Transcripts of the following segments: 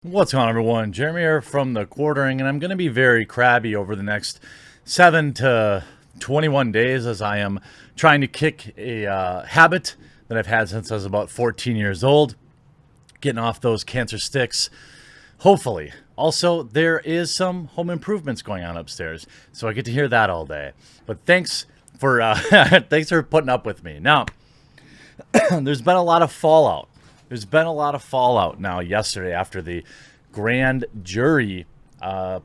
What's going on, everyone? Jeremy here from The Quartering, and I'm going to be very crabby over the next 7 to 21 days as I am trying to kick a habit that I've had since I was about 14 years old, getting off those cancer sticks, hopefully. Also, there is some home improvements going on upstairs, so I get to hear that all day. But thanks for thanks for putting up with me. Now, there's been a lot of fallout. There's been a lot of fallout now yesterday after the grand jury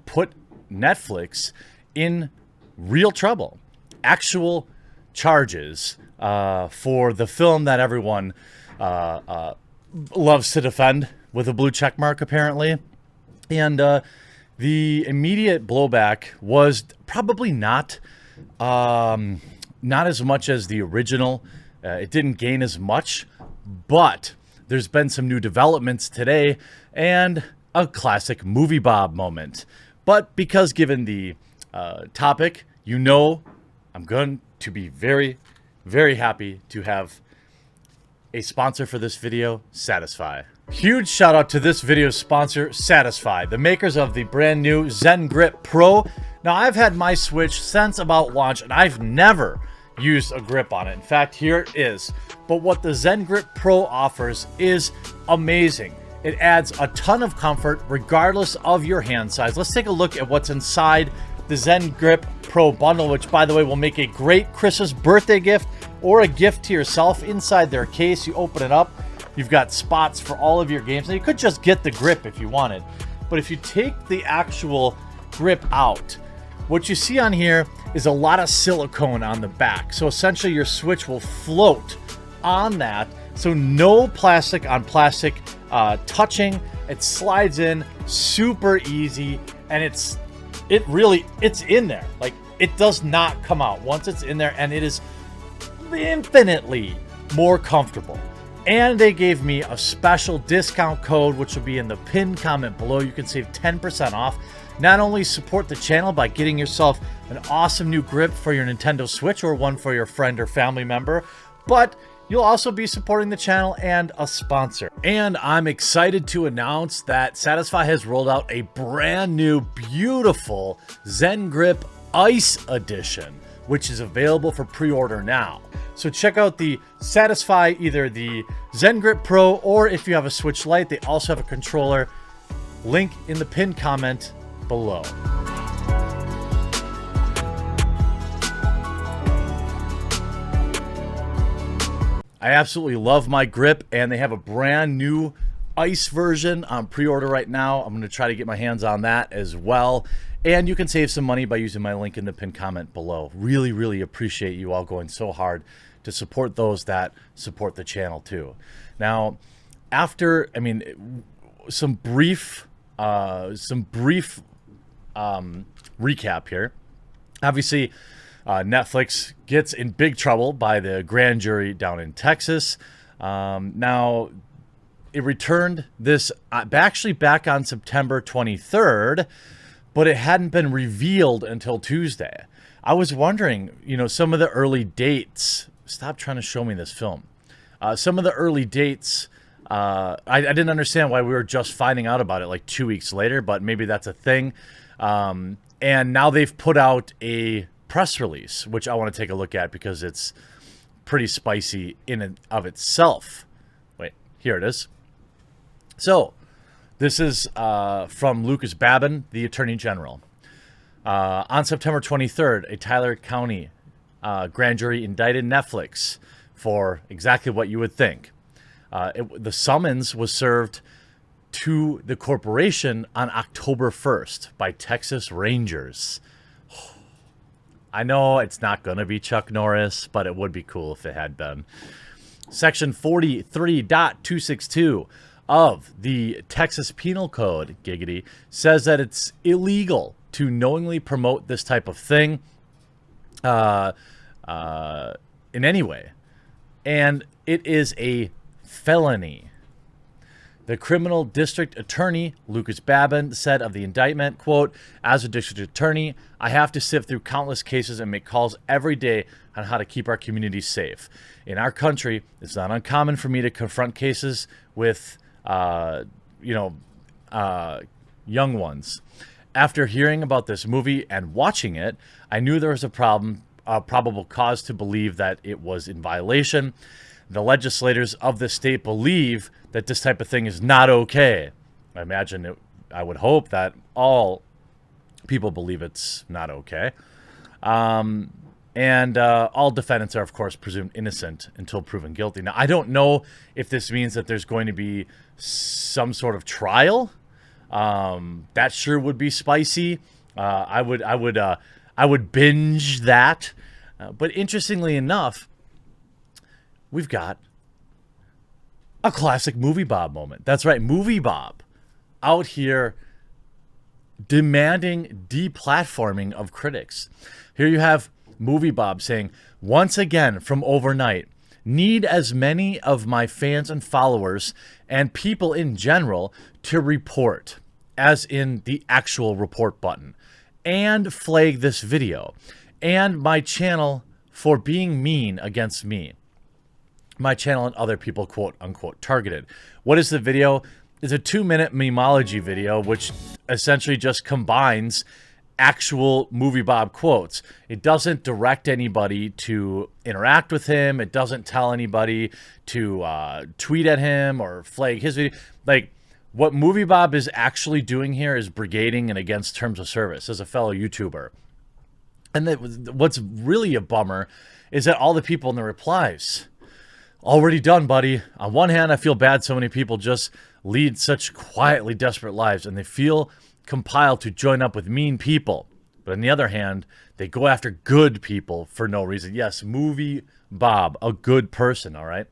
put Netflix in real trouble. Actual charges for the film that everyone loves to defend with a blue check mark, apparently. And the immediate blowback was probably not as much as the original. It didn't gain as much, but there's been some new developments today and a classic movie Bob moment. But because given the topic, I'm going to be very, very happy to have a sponsor for this video, Satisfy. Huge shout out to this video's sponsor, Satisfy, the makers of the brand new Zen Grip Pro. Now, I've had my Switch since about launch, and I've never used a grip on it. In fact, here it is. But what the Zen Grip Pro offers is amazing. It adds a ton of comfort regardless of your hand size. Let's take a look at what's inside the Zen Grip Pro bundle, which, by the way, will make a great Chris's birthday gift or a gift to yourself. Inside their case, you open it up, you've got spots for all of your games. Now, you could just get the grip if you wanted, but if you take the actual grip out, what you see on here is a lot of silicone on the back. So essentially your Switch will float on that. So no plastic on plastic touching. It slides in super easy, and it's in there. Like, it does not come out once it's in there, and it is infinitely more comfortable. And they gave me a special discount code, which will be in the pinned comment below. You can save 10% off. Not only support the channel by getting yourself an awesome new grip for your Nintendo Switch or one for your friend or family member, but you'll also be supporting the channel and a sponsor. And I'm excited to announce that Satisfy has rolled out a brand new, beautiful Zen Grip Ice Edition, which is available for pre-order now. So check out the Satisfy, either the Zen Grip Pro, or if you have a Switch Lite, they also have a controller. Link in the pinned comment below. I absolutely love my grip, and they have a brand new ice version on pre-order right now. I'm going to try to get my hands on that as well. And you can save some money by using my link in the pinned comment below. Really, really appreciate you all going so hard to support those that support the channel too. Now, after, some brief recap here. Obviously, Netflix gets in big trouble by the grand jury down in Texas. Now, it returned this actually back on September 23rd, but it hadn't been revealed until Tuesday. I was wondering, some of the early dates. Stop trying to show me this film. Some of the early dates, I didn't understand why we were just finding out about it like 2 weeks later, but maybe that's a thing. And now they've put out a press release, which I want to take a look at because it's pretty spicy in and of itself. Wait, here it is. So this is from Lucas Babin, the Attorney General. On September 23rd, a Tyler County grand jury indicted Netflix for exactly what you would think. The summons was served to the corporation on October 1st by Texas Rangers. I know it's not going to be Chuck Norris, but it would be cool if it had been. Section 43.262 of the Texas Penal Code, giggity, says that it's illegal to knowingly promote this type of thing in any way. And it is a felony. The criminal district attorney, Lucas Babin, said of the indictment, quote, "As a district attorney, I have to sift through countless cases and make calls every day on how to keep our communities safe. In our country, it's not uncommon for me to confront cases with, young ones. After hearing about this movie and watching it, I knew there was a probable cause to believe that it was in violation. The legislators of the state believe that this type of thing is not okay. I would hope that all people believe it's not okay. And all defendants are, of course, presumed innocent until proven guilty. Now, I don't know if this means that there's going to be some sort of trial. That sure would be spicy. I would binge that. But interestingly enough, we've got a classic Movie Bob moment. That's right, Movie Bob out here demanding deplatforming of critics. Here you have Movie Bob saying, once again from overnight, need as many of my fans and followers and people in general to report, as in the actual report button, and flag this video and my channel for being mean against me. My channel and other people, quote unquote, targeted. What is the video? It's a 2-minute memology video, which essentially just combines actual Movie Bob quotes. It doesn't direct anybody to interact with him. It doesn't tell anybody to tweet at him or flag his video. Like, what Movie Bob is actually doing here is brigading and against terms of service as a fellow YouTuber. And what's really a bummer is that all the people in the replies, already done, buddy. On one hand, I feel bad so many people just lead such quietly desperate lives and they feel compiled to join up with mean people. But on the other hand, they go after good people for no reason. Yes, Movie Bob, a good person, all right?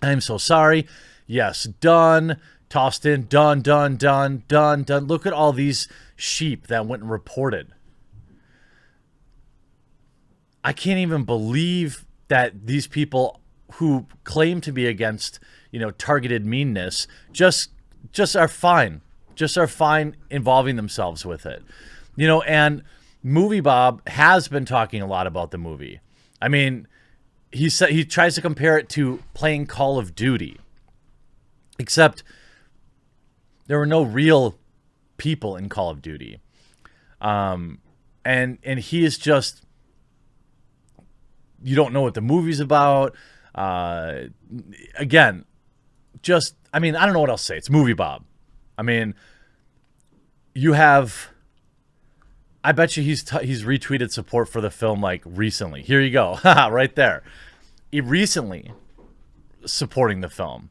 I'm so sorry. Yes, done. Tossed in, done. Look at all these sheep that went and reported. I can't even believe that these people who claim to be against, targeted meanness just are fine. Just are fine involving themselves with it. And Movie Bob has been talking a lot about the movie. I mean, he tries to compare it to playing Call of Duty. Except there were no real people in Call of Duty. And he is just, you don't know what the movie's about. Again, I don't know what else to say. It's Movie Bob. I mean, you have, I bet you he's retweeted support for the film like recently. Here you go. Right there. He recently supporting the film.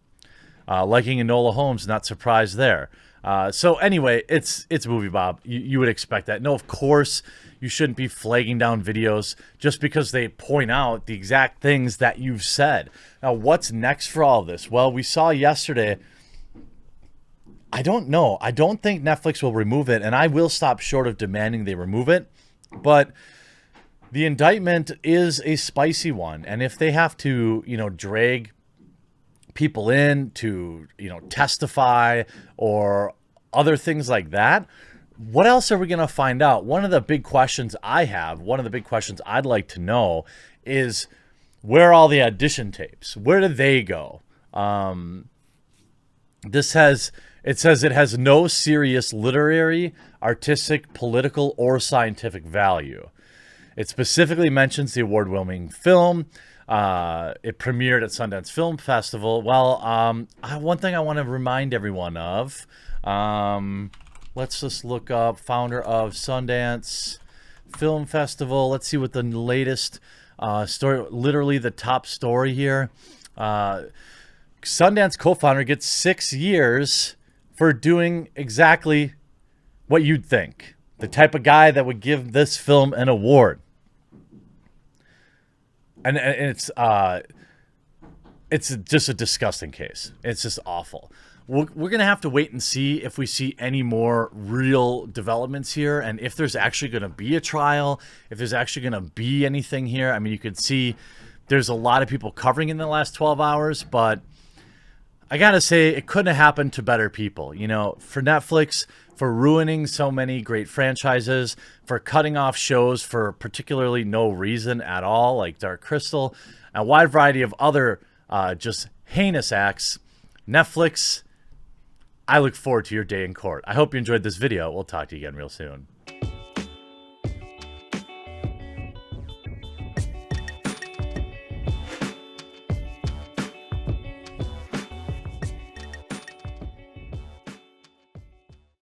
Liking Enola Holmes, not surprised there. So anyway, it's Movie Bob. You would expect that. No, of course, you shouldn't be flagging down videos just because they point out the exact things that you've said. Now, what's next for all this? Well, we saw yesterday, I don't know. I don't think Netflix will remove it, and I will stop short of demanding they remove it. But the indictment is a spicy one, and if they have to, drag people in to, testify or other things like that, what else are we going to find out? One of the big questions I'd like to know is, where are all the audition tapes? Where do they go? It says it has no serious literary, artistic, political, or scientific value. It specifically mentions the award-winning film. It premiered at Sundance Film Festival. Well, one thing I want to remind everyone of, let's just look up founder of Sundance Film Festival. Let's see what the latest story, literally the top story here. Sundance co-founder gets 6 years for doing exactly what you'd think. The type of guy that would give this film an award. And it's just a disgusting case. It's just awful. We're going to have to wait and see if we see any more real developments here, and if there's actually going to be a trial, if there's actually going to be anything here. I mean, you could see there's a lot of people covering in the last 12 hours, but I got to say, it couldn't have happened to better people. For Netflix, for ruining so many great franchises, for cutting off shows for particularly no reason at all, like Dark Crystal, and a wide variety of other just heinous acts. Netflix, I look forward to your day in court. I hope you enjoyed this video. We'll talk to you again real soon.